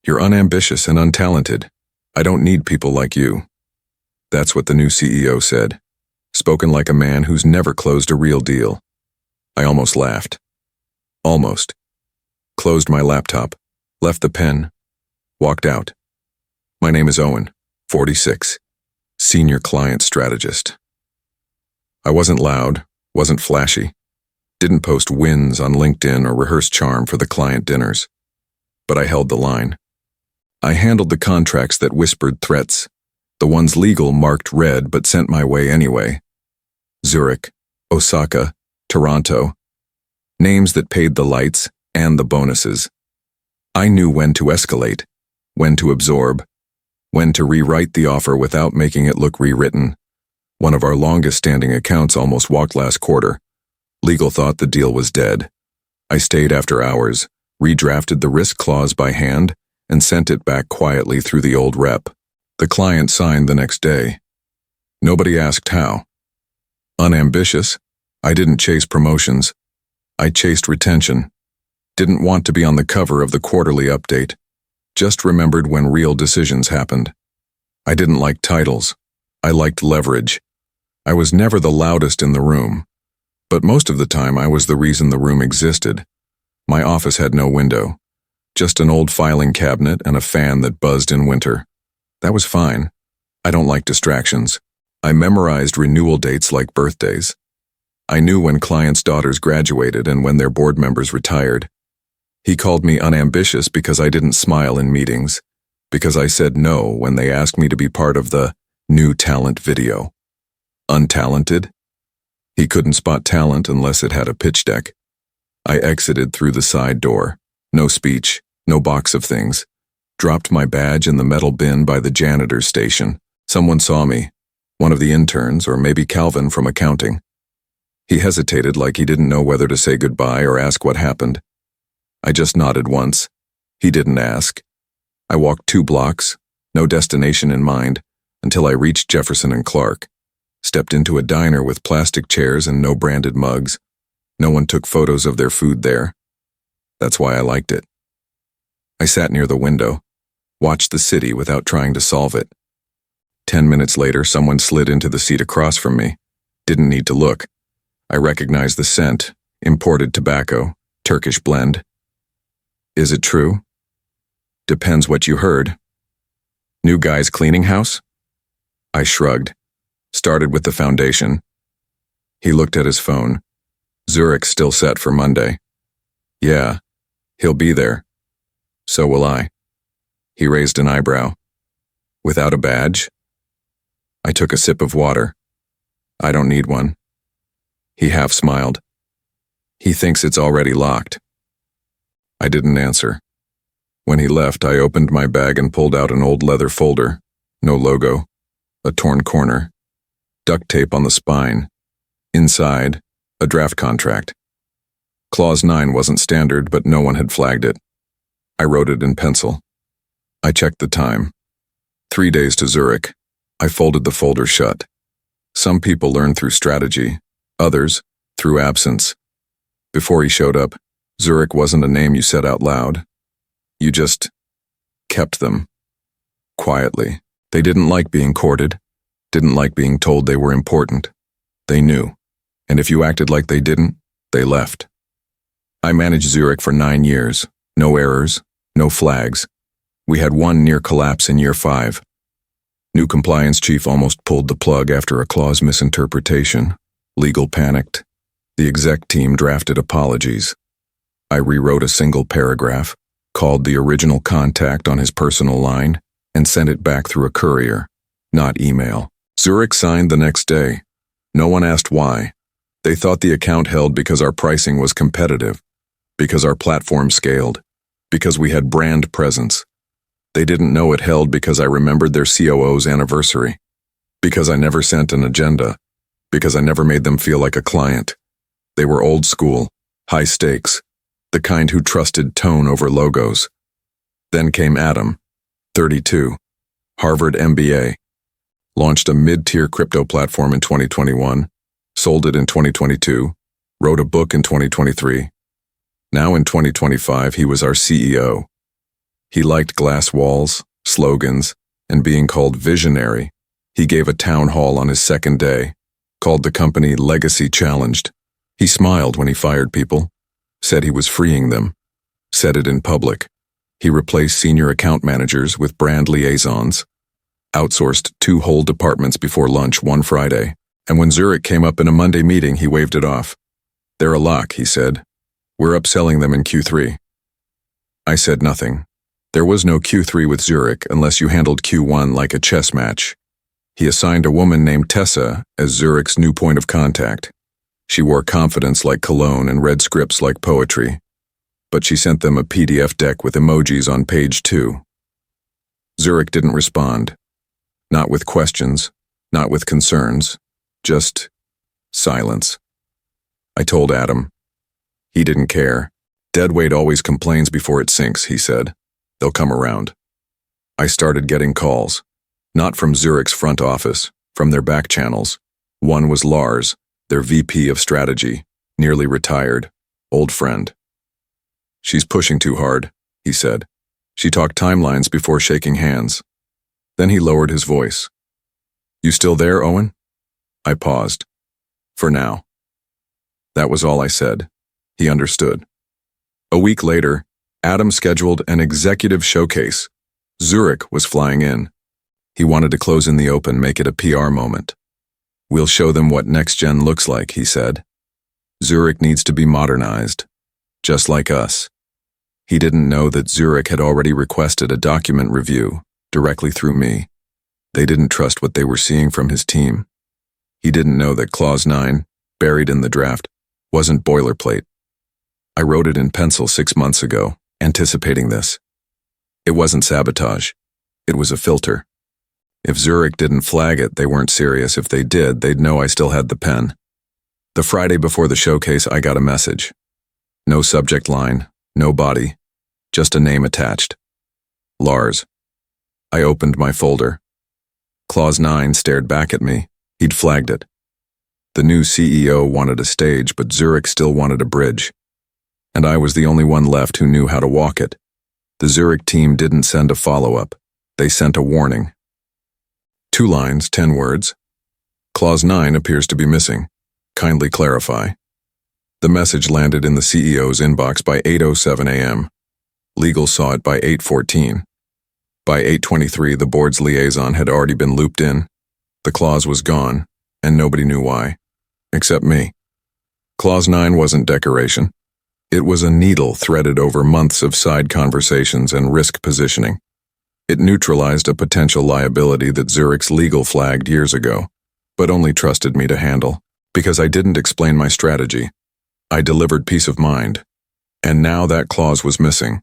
You're unambitious and untalented. I don't need people like you. That's what the new CEO said, spoken like a man who's never closed a real deal. I almost laughed. Almost. Closed my laptop, left the pen, walked out. My name is Owen, 46, senior client strategist. I wasn't loud, wasn't flashy, didn't post wins on LinkedIn or rehearse charm for the client dinners. But I held the line. I handled the contracts that whispered threats, the ones legal marked red but sent my way anyway. Zurich, Osaka, Toronto. Names that paid the lights and the bonuses. I knew when to escalate, when to absorb, when to rewrite the offer without making it look rewritten. One of our longest-standing accounts almost walked last quarter. Legal thought the deal was dead. I stayed after hours, redrafted the risk clause by hand, and sent it back quietly through the old rep. The client signed the next day. Nobody asked how. Unambitious, I didn't chase promotions. I chased retention. Didn't want to be on the cover of the quarterly update. Just remembered when real decisions happened. I didn't like titles. I liked leverage. I was never the loudest in the room, but most of the time I was the reason the room existed. My office had no window, just an old filing cabinet and a fan that buzzed in winter. That was fine. I don't like distractions. I memorized renewal dates like birthdays. I knew when clients' daughters graduated and when their board members retired. He called me unambitious because I didn't smile in meetings, because I said no when they asked me to be part of the new talent video. Untalented? He couldn't spot talent unless it had a pitch deck. I exited through the side door. No speech, no box of things. Dropped my badge in the metal bin by the janitor's station. Someone saw me, one of the interns or maybe Calvin from accounting. He hesitated like he didn't know whether to say goodbye or ask what happened. I just nodded once. He didn't ask. I walked 2 blocks, no destination in mind, until I reached Jefferson and Clark. Stepped into a diner with plastic chairs and no branded mugs. No one took photos of their food there. That's why I liked it. I sat near the window, watched the city without trying to solve it. 10 minutes later, someone slid into the seat across from me. Didn't need to look. I recognized the scent, imported tobacco, Turkish blend. Is it true? Depends what you heard. New guy's cleaning house? I shrugged. Started with the foundation. He looked at his phone. Zurich's still set for Monday. Yeah, he'll be there. So will I. He raised an eyebrow. Without a badge? I took a sip of water. I don't need one. He half smiled. He thinks it's already locked. I didn't answer. When he left, I opened my bag and pulled out an old leather folder. No logo. A torn corner. Duct tape on the spine. Inside, a draft contract. Clause 9 wasn't standard, but no one had flagged it. I wrote it in pencil. I checked the time. 3 days to Zurich. I folded the folder shut. Some people learn through strategy, others through absence. Before he showed up, Zurich wasn't a name you said out loud. You just kept them. Quietly. They didn't like being courted, didn't like being told they were important. They knew. And if you acted like they didn't, they left. I managed Zurich for 9 years. No errors, no flags. We had one near collapse in year 5. New compliance chief almost pulled the plug after a clause misinterpretation. Legal panicked. The exec team drafted apologies. I rewrote a single paragraph, called the original contact on his personal line, and sent it back through a courier, not email. Zurich signed the next day. No one asked why. They thought the account held because our pricing was competitive, because our platform scaled, because we had brand presence. They didn't know it held because I remembered their COO's anniversary, because I never sent an agenda, because I never made them feel like a client. They were old school, high stakes, the kind who trusted tone over logos. Then came Adam, 32, Harvard MBA, launched a mid-tier crypto platform in 2021, sold it in 2022, wrote a book in 2023. Now in 2025, he was our CEO. He liked glass walls, slogans, and being called visionary. He gave a town hall on his second day, called the company Legacy Challenged. He smiled when he fired people, said he was freeing them, said it in public. He replaced senior account managers with brand liaisons, outsourced 2 whole departments before lunch one Friday, and when Zurich came up in a Monday meeting, he waved it off. "They're a lock," he said. "We're upselling them in Q3. I said nothing. There was no Q3 with Zurich unless you handled Q1 like a chess match. He assigned a woman named Tessa as Zurich's new point of contact. She wore confidence like cologne and read scripts like poetry, but she sent them a PDF deck with emojis on page 2. Zurich didn't respond. Not with questions, not with concerns, just silence. I told Adam. He didn't care. "Deadweight always complains before it sinks," he said. "They'll come around." I started getting calls, not from Zurich's front office, from their back channels. One was Lars, their VP of strategy, nearly retired, old friend. "She's pushing too hard," he said. She talked timelines before shaking hands. Then he lowered his voice. "You still there, Owen?" I paused. "For now." That was all I said. He understood. A week later, Adam scheduled an executive showcase. Zurich was flying in. He wanted to close in the open, make it a PR moment. "We'll show them what next gen looks like," he said. "Zurich needs to be modernized, just like us." He didn't know that Zurich had already requested a document review directly through me. They didn't trust what they were seeing from his team. He didn't know that Clause 9, buried in the draft, wasn't boilerplate. I wrote it in pencil 6 months ago, anticipating this. It wasn't sabotage. It was a filter. If Zurich didn't flag it, they weren't serious. If they did, they'd know I still had the pen. The Friday before the showcase, I got a message. No subject line, no body, just a name attached. Lars. I opened my folder. Clause 9 stared back at me. He'd flagged it. The new CEO wanted a stage, but Zurich still wanted a bridge. And I was the only one left who knew how to walk it. The Zurich team didn't send a follow-up. They sent a warning. 2 lines, 10 words. Clause 9 appears to be missing. Kindly clarify. The message landed in the CEO's inbox by 8:07 a.m. Legal saw it by 8:14. By 8:23, the board's liaison had already been looped in. The clause was gone, and nobody knew why, except me. Clause 9 wasn't decoration. It was a needle threaded over months of side conversations and risk positioning. It neutralized a potential liability that Zurich's legal flagged years ago, but only trusted me to handle, because I didn't explain my strategy. I delivered peace of mind. And now that clause was missing.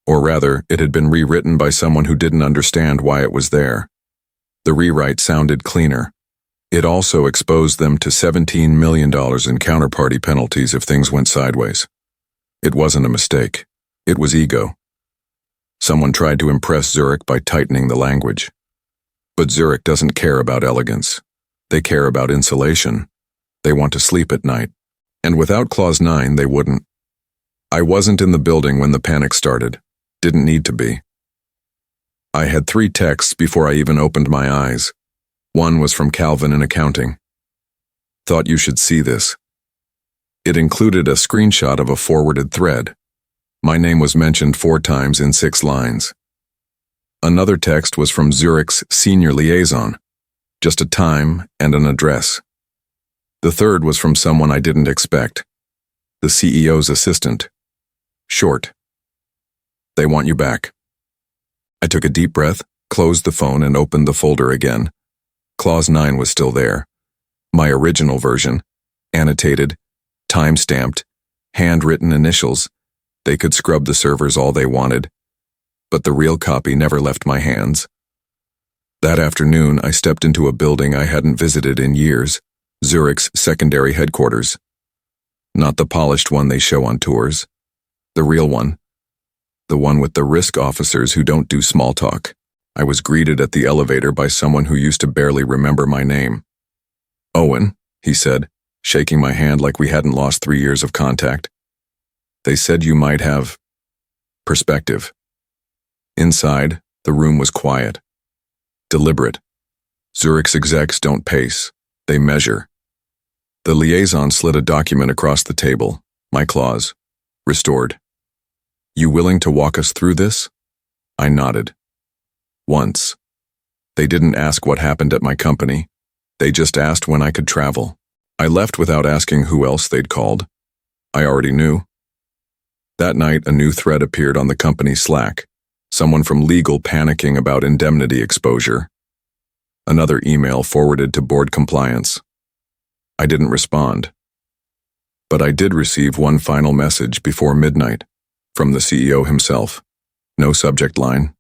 Or rather, it had been rewritten by someone who didn't understand why it was there. The rewrite sounded cleaner. It also exposed them to $17 million in counterparty penalties if things went sideways. It wasn't a mistake. It was ego. Someone tried to impress Zurich by tightening the language. But Zurich doesn't care about elegance. They care about insulation. They want to sleep at night. And without Clause 9, they wouldn't. I wasn't in the building when the panic started. Didn't need to be. I had 3 texts before I even opened my eyes. One was from Calvin in accounting. Thought you should see this. It included a screenshot of a forwarded thread. My name was mentioned 4 times in 6 lines. Another text was from Zurich's senior liaison, just a time and an address. The third was from someone I didn't expect, the CEO's assistant. Short. They want you back. I took a deep breath, closed the phone, and opened the folder again. Clause 9 was still there. My original version, annotated, time-stamped, handwritten initials. They could scrub the servers all they wanted, but the real copy never left my hands. That afternoon, I stepped into a building I hadn't visited in years, Zurich's secondary headquarters. Not the polished one they show on tours. The real one. The one with the risk officers who don't do small talk. I was greeted at the elevator by someone who used to barely remember my name. "Owen," he said, shaking my hand like we hadn't lost 3 years of contact. "They said you might have perspective." Inside, the room was quiet. Deliberate. Zurich's execs don't pace, they measure. The liaison slid a document across the table. My clause. Restored. You willing to walk us through this? I nodded. Once. They didn't ask what happened at my company. They just asked when I could travel. I left without asking who else they'd called. I already knew. That night, a new thread appeared on the company's Slack. Someone from legal panicking about indemnity exposure. Another email forwarded to board compliance. I didn't respond. But I did receive one final message before midnight, from the CEO himself. No subject line,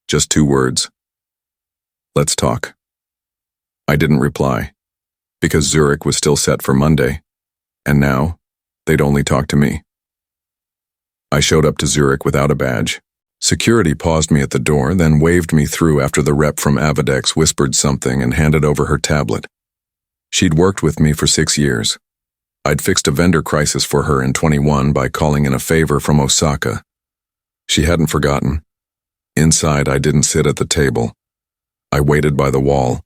just 2 words. Let's talk. I didn't reply, because Zurich was still set for Monday, and now they'd only talk to me. I showed up to Zurich without a badge. Security paused me at the door, then waved me through after the rep from Avadex whispered something and handed over her tablet. She'd worked with me for 6 years. I'd fixed a vendor crisis for her in 21 by calling in a favor from Osaka. She hadn't forgotten. Inside, I didn't sit at the table. I waited by the wall,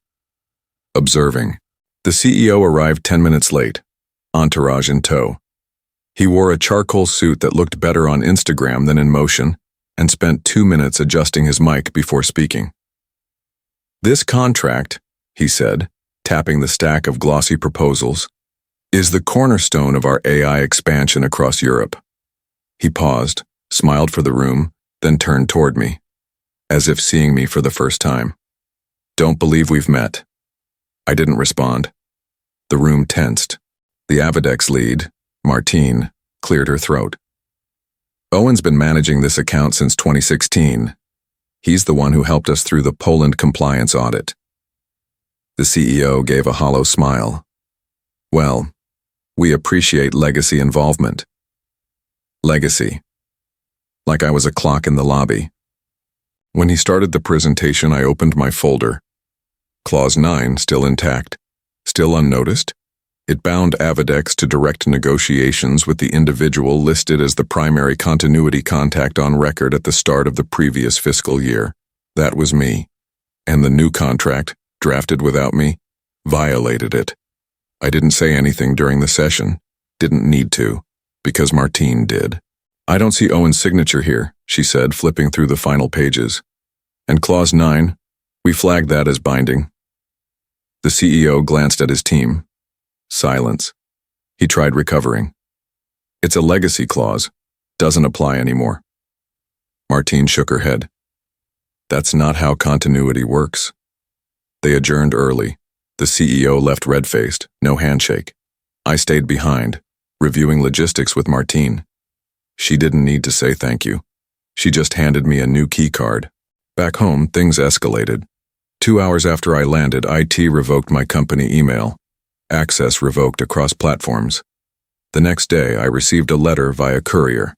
observing. The CEO arrived 10 minutes late, entourage in tow. He wore a charcoal suit that looked better on Instagram than in motion, and spent 2 minutes adjusting his mic before speaking. This contract, he said, tapping the stack of glossy proposals, is the cornerstone of our AI expansion across Europe. He paused, smiled for the room, then turned toward me, as if seeing me for the first time. Don't believe we've met. I didn't respond. The room tensed. The Avadex lead, Martine, cleared her throat. Owen's been managing this account since 2016. He's the one who helped us through the Poland compliance audit. The CEO gave a hollow smile. Well, we appreciate legacy involvement. Legacy. Like I was a clock in the lobby. When he started the presentation, I opened my folder. Clause 9 still intact, still unnoticed. It bound Avadex to direct negotiations with the individual listed as the primary continuity contact on record at the start of the previous fiscal year. That was me. And the new contract, drafted without me, violated it. I didn't say anything during the session, didn't need to, because Martine did. I don't see Owen's signature here, she said, flipping through the final pages. And Clause 9, we flagged that as binding. The CEO glanced at his team. Silence. He tried recovering. It's a legacy clause. Doesn't apply anymore. Martine shook her head. That's not how continuity works. They adjourned early. The CEO left red-faced, no handshake. I stayed behind, reviewing logistics with Martine. She didn't need to say thank you. She just handed me a new key card. Back home, things escalated. 2 hours after I landed, IT revoked my company email. Access revoked across platforms. The next day, I received a letter via courier.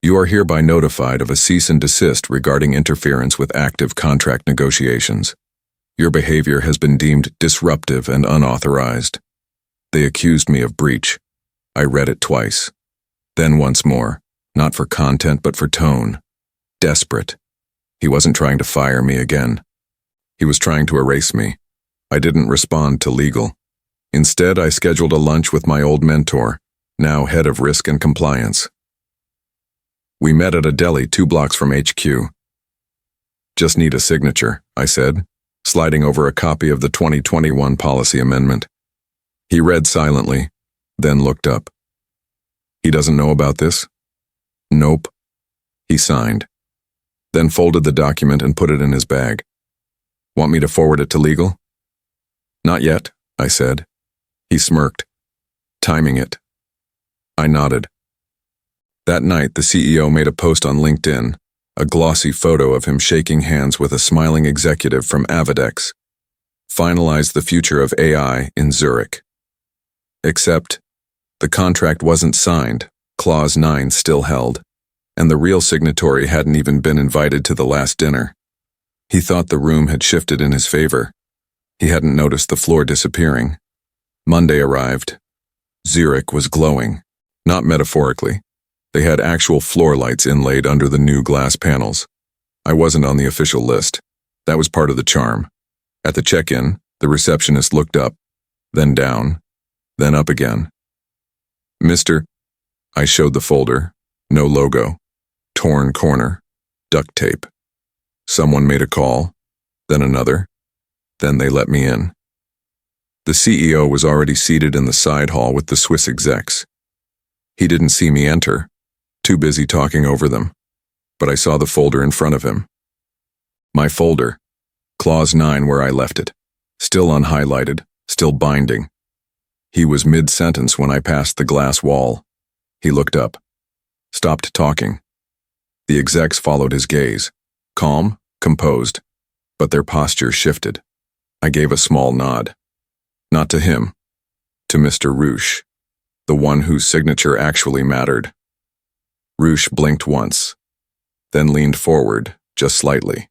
You are hereby notified of a cease and desist regarding interference with active contract negotiations. Your behavior has been deemed disruptive and unauthorized. They accused me of breach. I read it twice. Then once more, not for content but for tone. Desperate. He wasn't trying to fire me again. He was trying to erase me. I didn't respond to legal. Instead, I scheduled a lunch with my old mentor, now head of risk and compliance. We met at a deli 2 blocks from HQ. Just need a signature, I said, sliding over a copy of the 2021 policy amendment. He read silently, then looked up. He doesn't know about this? Nope. He signed, then folded the document and put it in his bag. Want me to forward it to legal? Not yet, I said. He smirked, timing it. I nodded. That night, the CEO made a post on LinkedIn, a glossy photo of him shaking hands with a smiling executive from Avadex. Finalized the future of AI in Zurich. Except, the contract wasn't signed, Clause 9 still held, and the real signatory hadn't even been invited to the last dinner. He thought the room had shifted in his favor. He hadn't noticed the floor disappearing. Monday arrived. Zurich was glowing, not metaphorically. They had actual floor lights inlaid under the new glass panels. I wasn't on the official list. That was part of the charm. At the check-in, the receptionist looked up, then down, then up again. Mr. I showed the folder. No logo. Torn corner. Duct tape. Someone made a call, then another. Then they let me in. The CEO was already seated in the side hall with the Swiss execs. He didn't see me enter, too busy talking over them, but I saw the folder in front of him. My folder, Clause 9 where I left it, still unhighlighted, still binding. He was mid-sentence when I passed the glass wall. He looked up, stopped talking. The execs followed his gaze, calm, composed, but their posture shifted. I gave a small nod. Not to him, to Mr. Roosh, the one whose signature actually mattered. Roosh blinked once, then leaned forward, just slightly.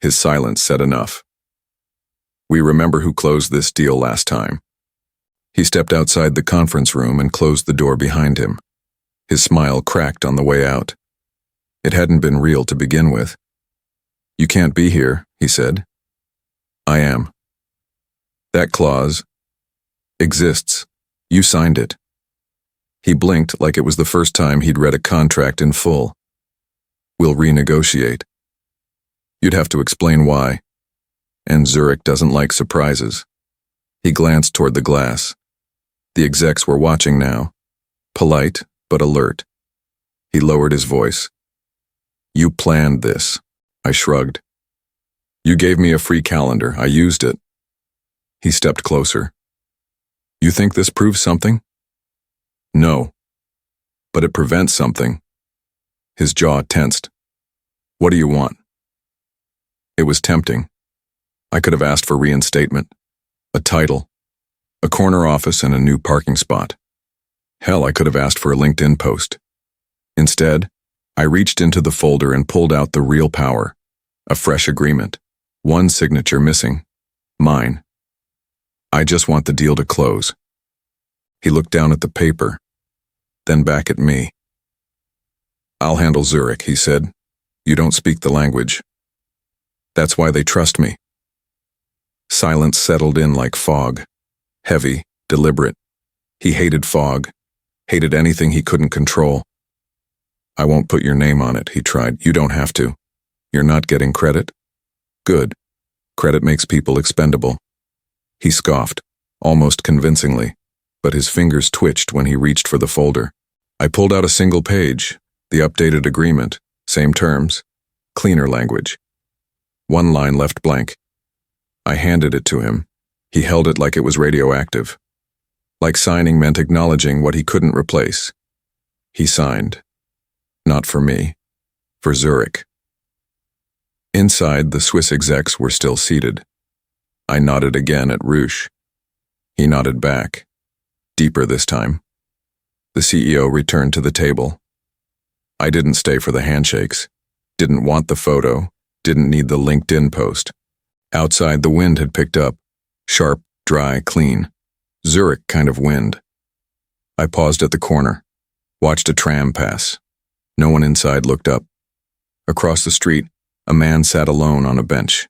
His silence said enough. We remember who closed this deal last time. He stepped outside the conference room and closed the door behind him. His smile cracked on the way out. It hadn't been real to begin with. You can't be here, he said. I am. That clause exists. You signed it. He blinked like it was the first time he'd read a contract in full. We'll renegotiate. You'd have to explain why. And Zurich doesn't like surprises. He glanced toward the glass. The execs were watching now, polite but alert. He lowered his voice. You planned this. I shrugged. You gave me a free calendar. I used it. He stepped closer. You think this proves something? No. But it prevents something. His jaw tensed. What do you want? It was tempting. I could have asked for reinstatement, a title, a corner office, and a new parking spot. Hell, I could have asked for a LinkedIn post. Instead, I reached into the folder and pulled out the real power, a fresh agreement, one signature missing, mine. I just want the deal to close. He looked down at the paper, then back at me. I'll handle Zurich, he said. You don't speak the language. That's why they trust me. Silence settled in like fog, heavy, deliberate. He hated fog, hated anything he couldn't control. I won't put your name on it, he tried. You don't have to. You're not getting credit? Good. Credit makes people expendable. He scoffed, almost convincingly, but his fingers twitched when he reached for the folder. I pulled out a single page, the updated agreement, same terms, cleaner language. One line left blank. I handed it to him. He held it like it was radioactive. Like signing meant acknowledging what he couldn't replace. He signed. Not for me. For Zurich. Inside, the Swiss execs were still seated. I nodded again at Roosh. He nodded back. Deeper this time. The CEO returned to the table. I didn't stay for the handshakes. Didn't want the photo. Didn't need the LinkedIn post. Outside, the wind had picked up. Sharp, dry, clean. Zurich kind of wind. I paused at the corner. Watched a tram pass. No one inside looked up. Across the street, a man sat alone on a bench.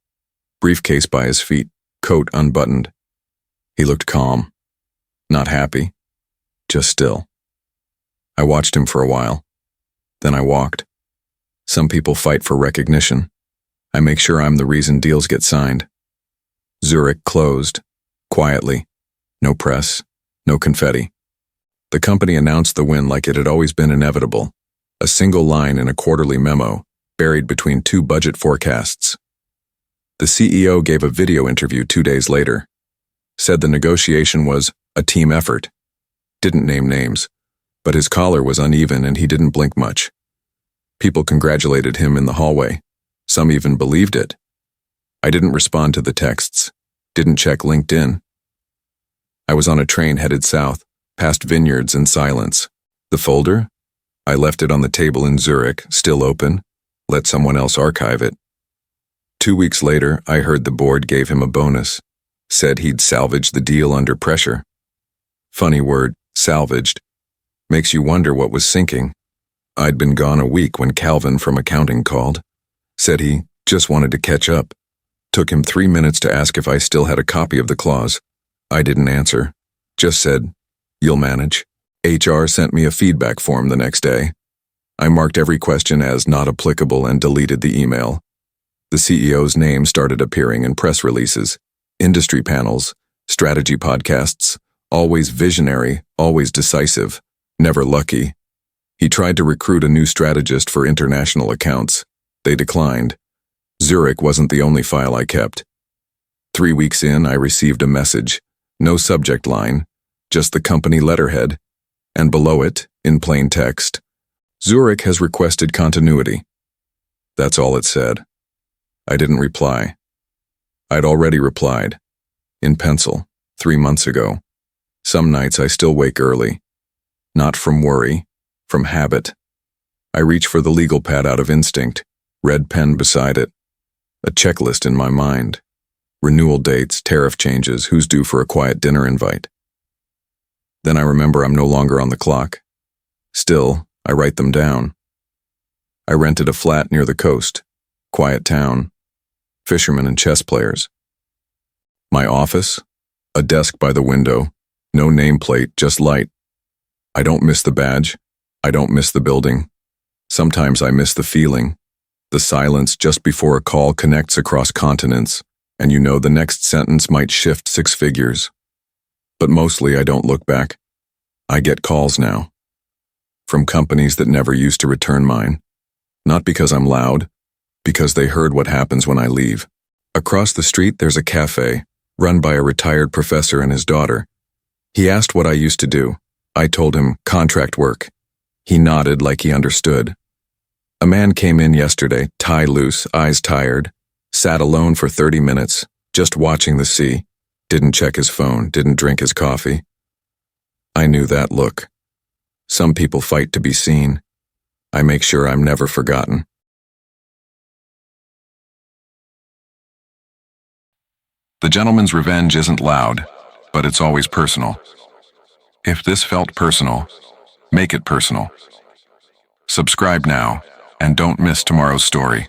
Briefcase by his feet, coat unbuttoned. He looked calm. Not happy. Just still. I watched him for a while. Then I walked. Some people fight for recognition. I make sure I'm the reason deals get signed. Zurich closed. Quietly. No press. No confetti. The company announced the win like it had always been inevitable. A single line in a quarterly memo, buried between two budget forecasts. The CEO gave a video interview 2 days later. Said the negotiation was a team effort. Didn't name names, but his collar was uneven and he didn't blink much. People congratulated him in the hallway. Some even believed it. I didn't respond to the texts. Didn't check LinkedIn. I was on a train headed south, past vineyards in silence. The folder? I left it on the table in Zurich, still open. Let someone else archive it. 2 weeks later, I heard the board gave him a bonus. Said he'd salvaged the deal under pressure. Funny word, salvaged. Makes you wonder what was sinking. I'd been gone a week when Calvin from accounting called. Said he just wanted to catch up. Took him 3 minutes to ask if I still had a copy of the clause. I didn't answer. Just said, "You'll manage." HR sent me a feedback form the next day. I marked every question as not applicable and deleted the email. The CEO's name started appearing in press releases, industry panels, strategy podcasts, always visionary, always decisive, never lucky. He tried to recruit a new strategist for international accounts. They declined. Zurich wasn't the only file I kept. 3 weeks in, I received a message, no subject line, just the company letterhead, and below it, in plain text, "Zurich has requested continuity." That's all it said. I didn't reply. I'd already replied, in pencil, 3 months ago. Some nights I still wake early. Not from worry, from habit. I reach for the legal pad out of instinct, red pen beside it. A checklist in my mind. Renewal dates, tariff changes, who's due for a quiet dinner invite. Then I remember I'm no longer on the clock. Still, I write them down. I rented a flat near the coast. Quiet town. Fishermen and chess players. My office? A desk by the window. No nameplate, just light. I don't miss the badge. I don't miss the building. Sometimes I miss the feeling. The silence just before a call connects across continents, and you know the next sentence might shift 6 figures. But mostly I don't look back. I get calls now. From companies that never used to return mine. Not because I'm loud, because they heard what happens when I leave. Across the street there's a cafe, run by a retired professor and his daughter. He asked what I used to do. I told him, contract work. He nodded like he understood. A man came in yesterday, tie loose, eyes tired, sat alone for 30 minutes, just watching the sea, didn't check his phone, didn't drink his coffee. I knew that look. Some people fight to be seen. I make sure I'm never forgotten. The gentleman's revenge isn't loud, but it's always personal. If this felt personal, make it personal. Subscribe now, and don't miss tomorrow's story.